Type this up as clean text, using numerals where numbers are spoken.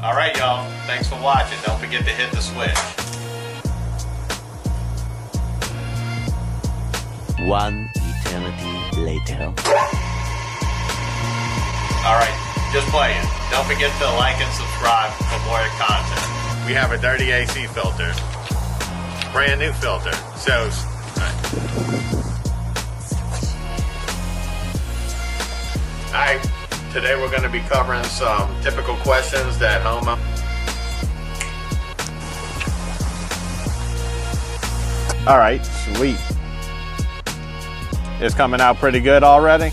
All right, y'all. Thanks for watching. Don't forget to hit the switch. One eternity later. All right, just playing. Don't forget to like and subscribe for more content. We have a dirty AC filter. Brand new filter. So, Alright, today we're going to be covering some typical questions that homeowners. Alright, sweet. It's coming out pretty good already.